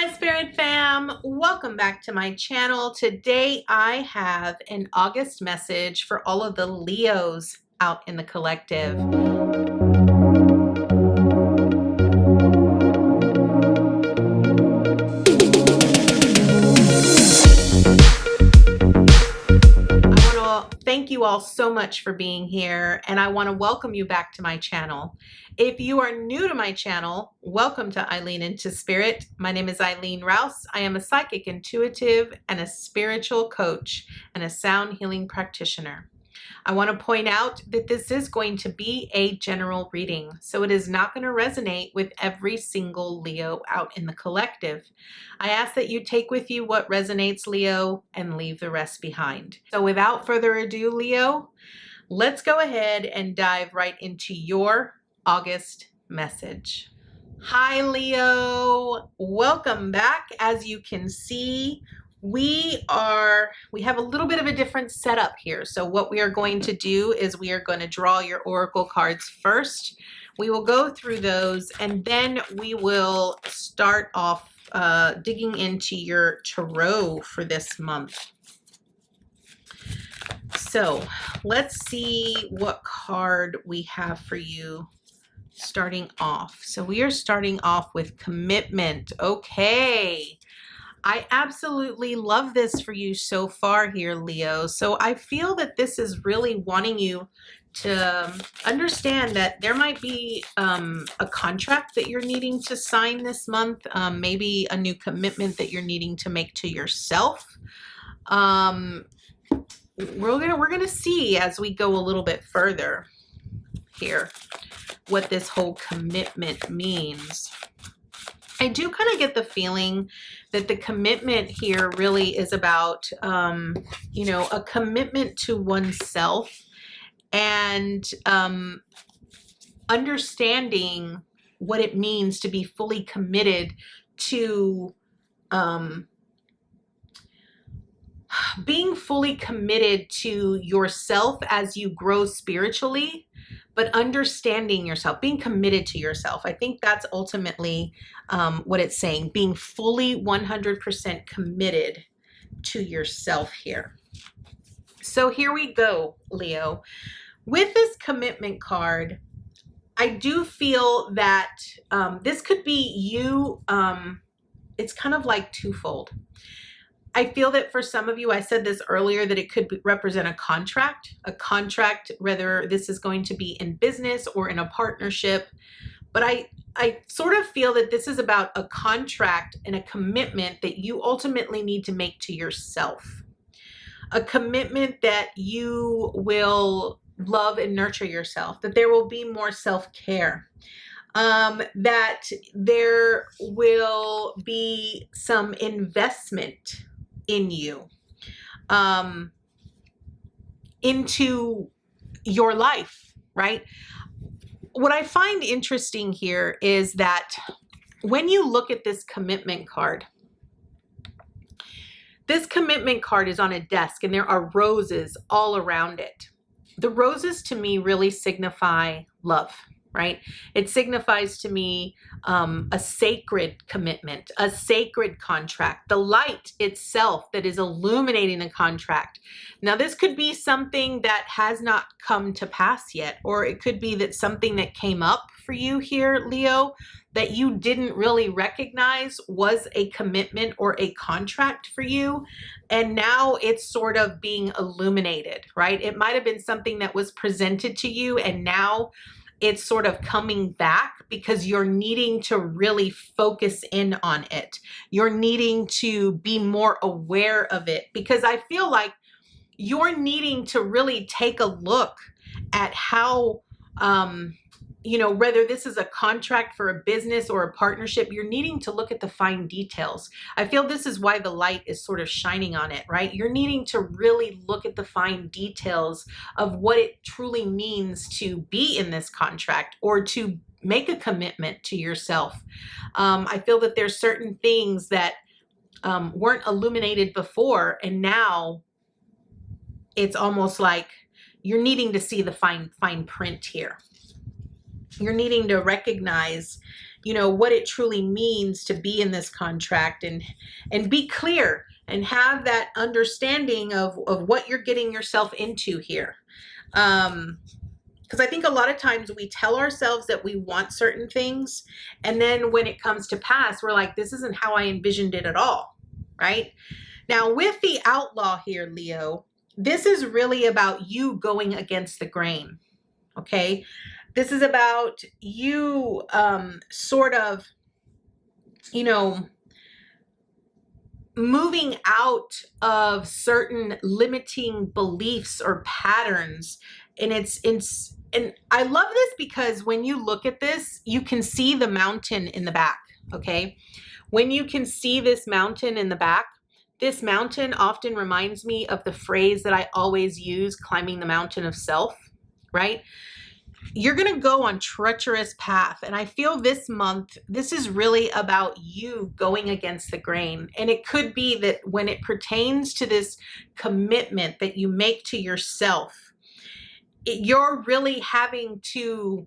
Hi Spirit Fam, welcome back to my channel. Today I have an August message for all of the Leos out in the collective. I want to thank you all so much for being here, and I want to welcome you back to my channel. If you are new to my channel, welcome to Eileen into Spirit. My name is Eileen Rouse. I am a psychic intuitive and a spiritual coach and a sound healing practitioner. I want to point out that this is going to be a general reading, so it is not going to resonate with every single Leo out in the collective. I ask that you take with you what resonates, Leo, and leave the rest behind. So without further ado, Leo, let's go ahead and dive right into your August message. Hi, Leo. Welcome back. As you can see, we have a little bit of a different setup here. So what we are going to do is we are going to draw your oracle cards first. We will go through those and then we will start off digging into your tarot for this month. So let's see what card we have for you starting off. So we are starting off with commitment. Okay. I absolutely love this for you so far here, Leo. So I feel that this is really wanting you to understand that there might be a contract that you're needing to sign this month, maybe a new commitment that you're needing to make to yourself. We're gonna see as we go a little bit further here what this whole commitment means. I do kind of get the feeling that the commitment here really is about, a commitment to oneself and understanding what it means to be fully committed to being fully committed to yourself as you grow spiritually, but understanding yourself, being committed to yourself. I think that's ultimately what it's saying, being fully 100% committed to yourself here. So here we go, Leo. With this commitment card, I do feel that this could be you. It's kind of like twofold. I feel that for some of you, I said this earlier, that it could represent a contract, whether this is going to be in business or in a partnership. But I sort of feel that this is about a contract and a commitment that you ultimately need to make to yourself. A commitment that you will love and nurture yourself, that there will be more self-care. That there will be some investment in you, into your life, right? What I find interesting here is that when you look at this commitment card is on a desk and there are roses all around it. The roses to me really signify love, right? It signifies to me a sacred commitment, a sacred contract, the light itself that is illuminating the contract. Now, this could be something that has not come to pass yet, or it could be that something that came up for you here, Leo, that you didn't really recognize was a commitment or a contract for you. And now it's sort of being illuminated, right? It might have been something that was presented to you and now it's sort of coming back because you're needing to really focus in on it. You're needing to be more aware of it because I feel like you're needing to really take a look at how, whether this is a contract for a business or a partnership, you're needing to look at the fine details. I feel this is why the light is sort of shining on it, right? You're needing to really look at the fine details of what it truly means to be in this contract or to make a commitment to yourself. I feel that there's certain things that weren't illuminated before, and now it's almost like you're needing to see the fine print here. You're needing to recognize what it truly means to be in this contract, and be clear and have that understanding of what you're getting yourself into here. Because I think a lot of times we tell ourselves that we want certain things, and then when it comes to pass, we're like, this isn't how I envisioned it at all, right? Now, with the outlaw here, Leo, this is really about you going against the grain, okay? This is about you sort of, moving out of certain limiting beliefs or patterns. And and I love this because when you look at this, you can see the mountain in the back, okay? When you can see this mountain in the back, this mountain often reminds me of the phrase that I always use, climbing the mountain of self, right? You're going to go on treacherous path. And I feel this month, this is really about you going against the grain. And it could be that when it pertains to this commitment that you make to yourself, you're really having to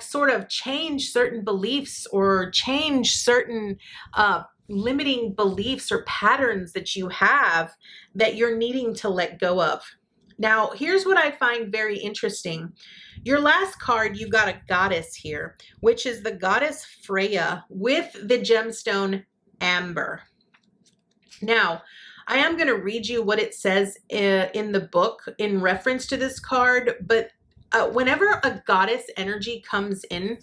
sort of change certain beliefs or change certain limiting beliefs or patterns that you have that you're needing to let go of. Now, here's what I find very interesting. Your last card, you got a goddess here, which is the goddess Freya with the gemstone amber. Now, I am going to read you what it says in the book in reference to this card, but whenever a goddess energy comes in,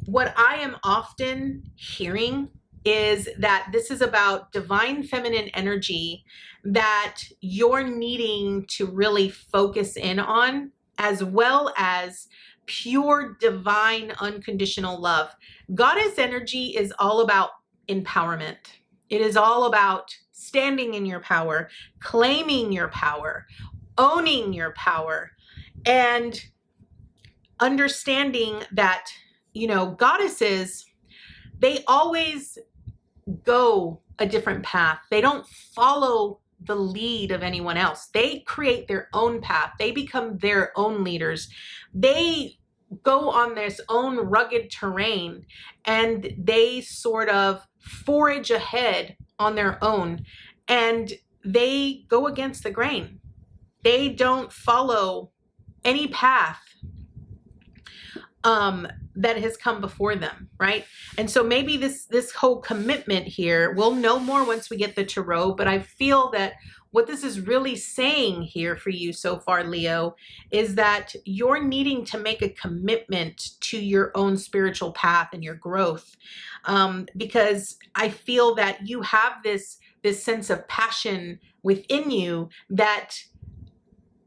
what I am often hearing is that this is about divine feminine energy that you're needing to really focus in on, as well as pure divine unconditional love. Goddess energy is all about empowerment. It is all about standing in your power, claiming your power, owning your power, and understanding that, goddesses, they always go a different path. They don't follow the lead of anyone else. They create their own path. They become their own leaders. They go on this own rugged terrain and they sort of forage ahead on their own, and they go against the grain. They don't follow any path that has come before them, right? And so maybe this whole commitment here, we'll know more once we get the tarot, but I feel that what this is really saying here for you so far, Leo, is that you're needing to make a commitment to your own spiritual path and your growth, because I feel that you have this sense of passion within you that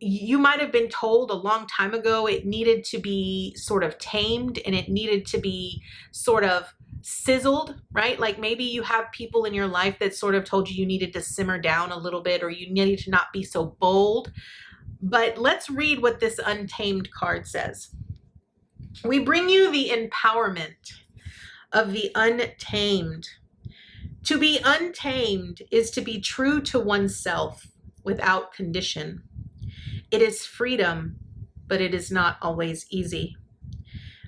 you might have been told a long time ago it needed to be sort of tamed and it needed to be sort of sizzled, right? Like maybe you have people in your life that sort of told you needed to simmer down a little bit, or you needed to not be so bold. But let's read what this Untamed card says. We bring you the empowerment of the untamed. To be untamed is to be true to oneself without condition. It is freedom, but it is not always easy.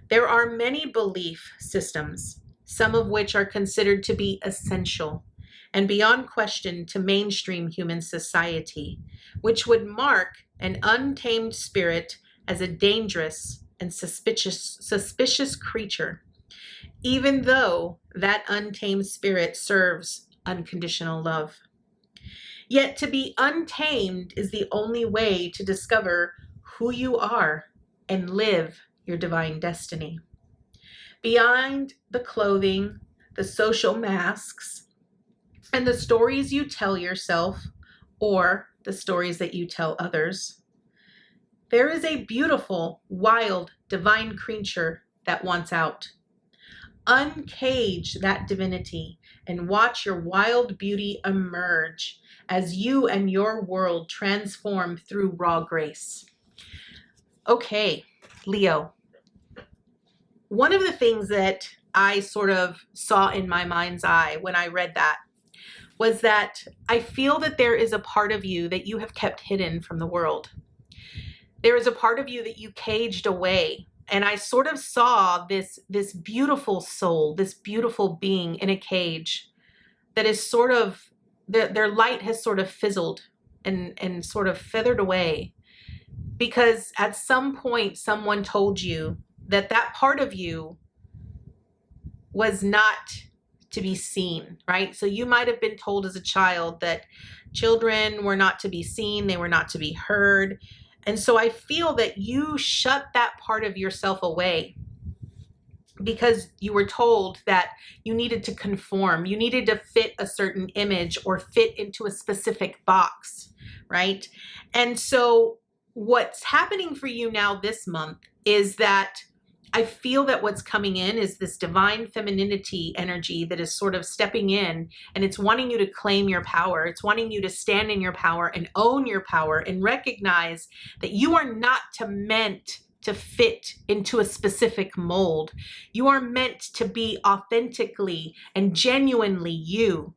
There are many belief systems, some of which are considered to be essential and beyond question to mainstream human society, which would mark an untamed spirit as a dangerous and suspicious creature, even though that untamed spirit serves unconditional love. Yet to be untamed is the only way to discover who you are and live your divine destiny. Beyond the clothing, the social masks, and the stories you tell yourself or the stories that you tell others, there is a beautiful, wild, divine creature that wants out. Uncage that divinity and watch your wild beauty emerge as you and your world transform through raw grace. Okay, Leo. One of the things that I sort of saw in my mind's eye when I read that was that I feel that there is a part of you that you have kept hidden from the world. There is a part of you that you caged away and I sort of saw this beautiful soul, this beautiful being in a cage that is sort of, their light has sort of fizzled and sort of feathered away, because at some point someone told you that that part of you was not to be seen, right? So you might have been told as a child that children were not to be seen, they were not to be heard. And so I feel that you shut that part of yourself away because you were told that you needed to conform, you needed to fit a certain image or fit into a specific box, right? And so what's happening for you now this month is that I feel that what's coming in is this divine femininity energy that is sort of stepping in, and it's wanting you to claim your power. It's wanting you to stand in your power and own your power and recognize that you are not meant to fit into a specific mold. You are meant to be authentically and genuinely you,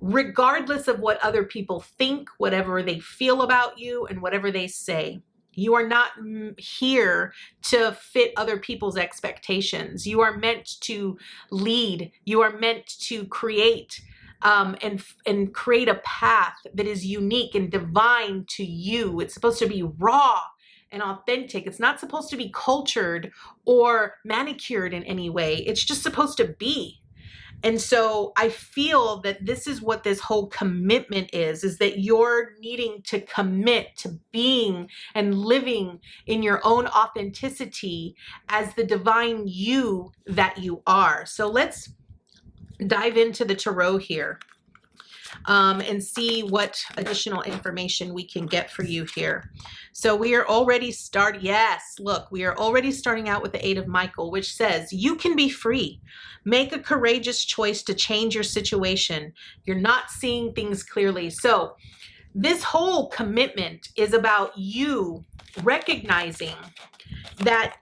regardless of what other people think, whatever they feel about you, and whatever they say. You are not here to fit other people's expectations. You are meant to lead. You are meant to create and create a path that is unique and divine to you. It's supposed to be raw and authentic. It's not supposed to be cultured or manicured in any way. It's just supposed to be. And so I feel that this is what this whole commitment is that you're needing to commit to being and living in your own authenticity as the divine you that you are. So let's dive into the tarot here and see what additional information we can get for you here. So we are already we are already starting out with the Eight of Michael, which says you can be free. Make a courageous choice to change your situation. You're not seeing things clearly. So this whole commitment is about you recognizing that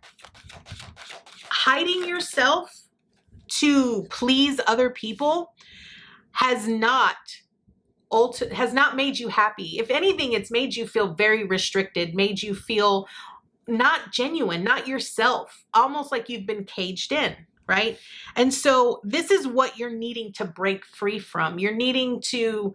hiding yourself to please other people has not made you happy. If anything, it's made you feel very restricted, made you feel not genuine, not yourself, almost like you've been caged in, right? And so this is what you're needing to break free from. You're needing to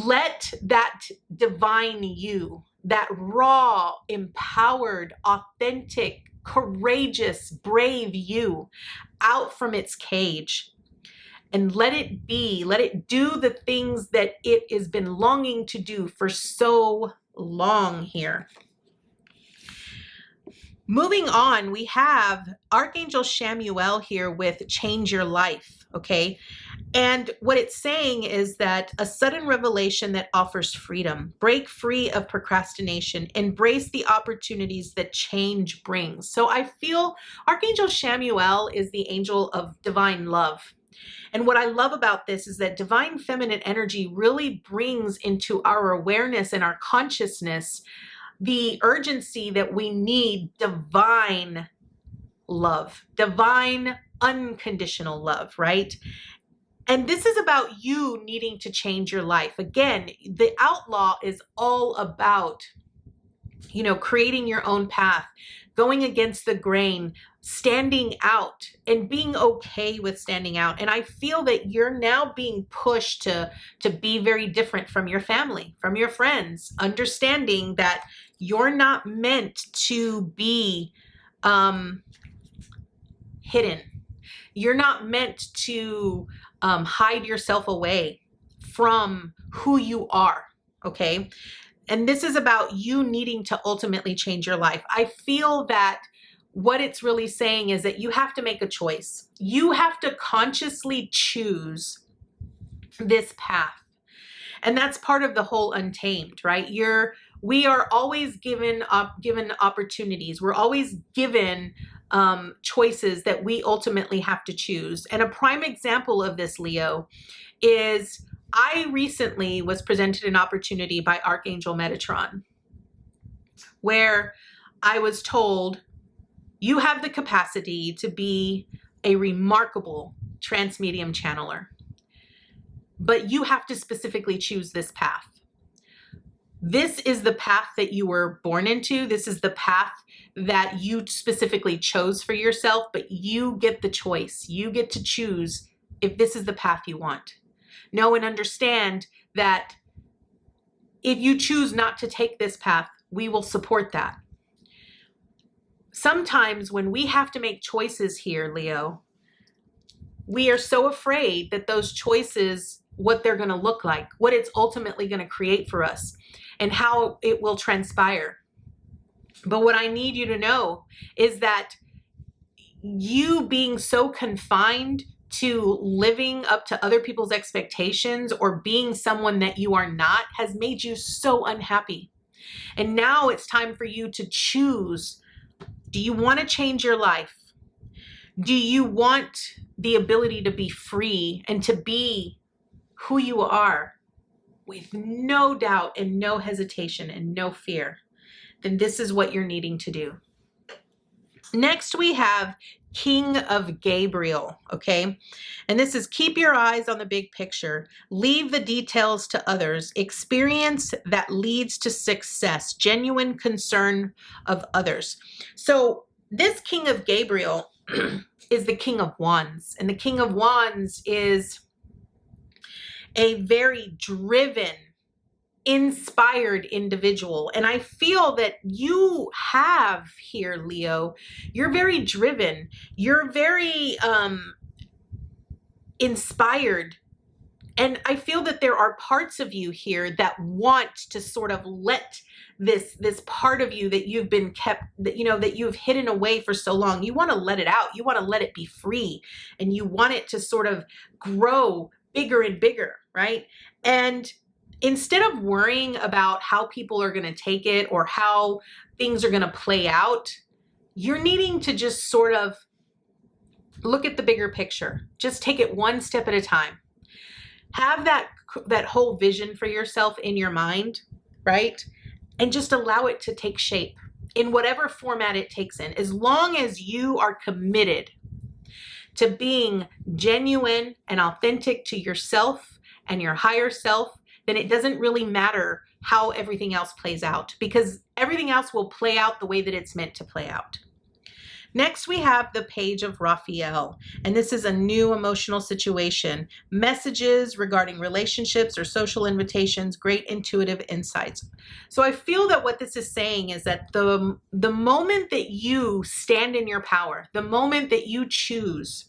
let that divine you, that raw, empowered, authentic, courageous, brave you out from its cage. And let it be, let it do the things that it has been longing to do for so long here. Moving on, we have Archangel Chamuel here with Change Your Life, okay? And what it's saying is that a sudden revelation that offers freedom, break free of procrastination, embrace the opportunities that change brings. So I feel Archangel Chamuel is the angel of divine love. And what I love about this is that divine feminine energy really brings into our awareness and our consciousness the urgency that we need divine love, divine unconditional love, right? And this is about you needing to change your life. Again, the outlaw is all about, creating your own path, going against the grain, standing out and being okay with standing out. And I feel that you're now being pushed to be very different from your family, from your friends, understanding that you're not meant to be hidden. You're not meant to hide yourself away from who you are, okay? And this is about you needing to ultimately change your life. I feel that what it's really saying is that you have to make a choice. You have to consciously choose this path. And that's part of the whole Untamed, right? We are always given opportunities. We're always given choices that we ultimately have to choose. And a prime example of this, Leo, is I recently was presented an opportunity by Archangel Metatron, where I was told, you have the capacity to be a remarkable transmedium channeler, but you have to specifically choose this path. This is the path that you were born into. This is the path that you specifically chose for yourself, but you get the choice. You get to choose if this is the path you want. Know and understand that if you choose not to take this path, we will support that. Sometimes when we have to make choices here, Leo, we are so afraid that those choices, what they're going to look like, what it's ultimately going to create for us, and how it will transpire. But what I need you to know is that you being so confined to living up to other people's expectations or being someone that you are not has made you so unhappy. And now it's time for you to choose. Do you want to change your life? Do you want the ability to be free and to be who you are with no doubt and no hesitation and no fear? Then this is what you're needing to do. Next, we have King of Gabriel, okay? And this is keep your eyes on the big picture, leave the details to others, experience that leads to success, genuine concern of others. So this King of Gabriel is the King of Wands, and the King of Wands is a very driven, inspired individual. And I feel that you have here, Leo, you're very driven. You're very inspired. And I feel that there are parts of you here that want to sort of let this part of you that you've been kept, that that you've hidden away for so long, you want to let it out. You want to let it be free, and you want it to sort of grow bigger and bigger, right? And instead of worrying about how people are going to take it or how things are going to play out, you're needing to just sort of look at the bigger picture. Just take it one step at a time. Have that whole vision for yourself in your mind, right? And just allow it to take shape in whatever format it takes in. As long as you are committed to being genuine and authentic to yourself and your higher self, then it doesn't really matter how everything else plays out, because everything else will play out the way that it's meant to play out. Next, we have the Page of Raphael, and this is a new emotional situation, messages regarding relationships or social invitations, great intuitive insights. So I feel that what this is saying is that the moment that you stand in your power, the moment that you choose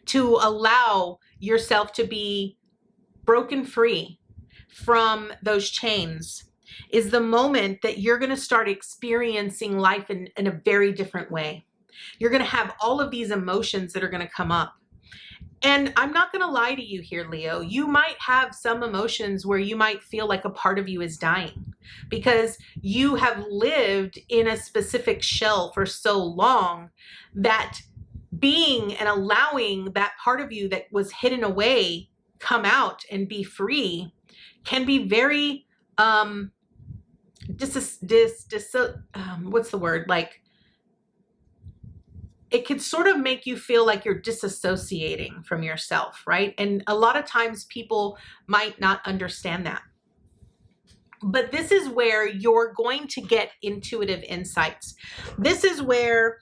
to allow yourself to be broken free from those chains, is the moment that you're going to start experiencing life in a very different way. You're going to have all of these emotions that are going to come up. And I'm not going to lie to you here, Leo. You might have some emotions where you might feel like a part of you is dying because you have lived in a specific shell for so long that being and allowing that part of you that was hidden away come out and be free can be very what's the word, like it could sort of make you feel like you're disassociating from yourself, right? And a lot of times people might not understand that, but this is where you're going to get intuitive insights. This is where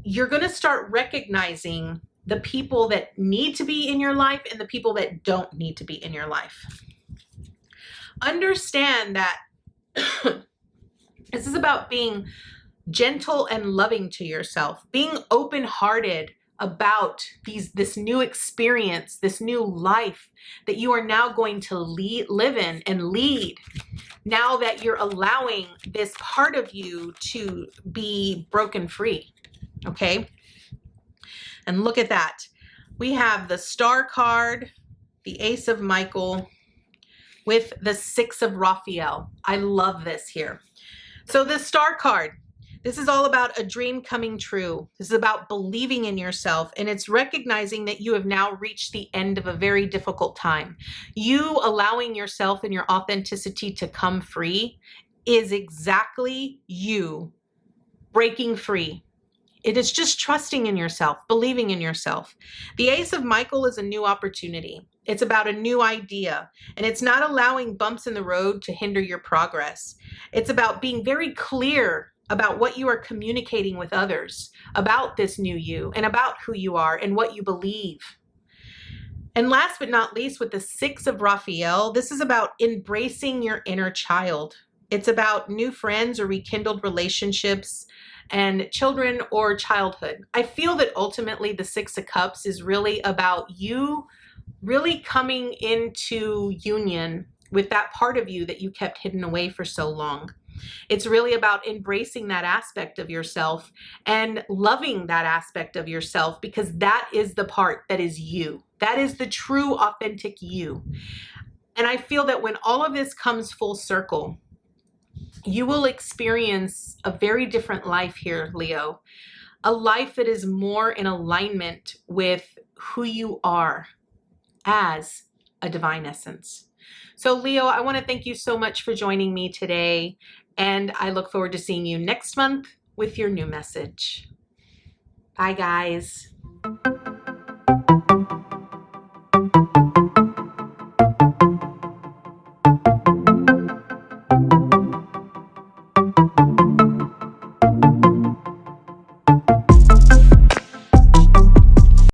you're going to start recognizing the people that need to be in your life and the people that don't need to be in your life. Understand that this is about being gentle and loving to yourself, being open-hearted about this new experience, this new life that you are now going to live in and lead. Now that you're allowing this part of you to be broken free, okay? And look at that. We have the Star card, the Ace of Michael, with the Six of Raphael. I love this here. So the Star card, this is all about a dream coming true. This is about believing in yourself, and it's recognizing that you have now reached the end of a very difficult time. You allowing yourself and your authenticity to come free is exactly you breaking free. It is just trusting in yourself, believing in yourself. The Ace of Michael is a new opportunity. It's about a new idea, and it's not allowing bumps in the road to hinder your progress. It's about being very clear about what you are communicating with others about this new you and about who you are and what you believe. And last but not least, with the 6 of Raphael, this is about embracing your inner child. It's about new friends or rekindled relationships and children or childhood. I feel that ultimately the 6 of Cups is really about you really coming into union with that part of you that you kept hidden away for so long. It's really about embracing that aspect of yourself and loving that aspect of yourself, because that is the part that is you. That is the true, authentic you. And I feel that when all of this comes full circle, you will experience a very different life here, Leo. A life that is more in alignment with who you are as a divine essence. So Leo, I want to thank you so much for joining me today, and I look forward to seeing you next month with your new message. Bye, guys.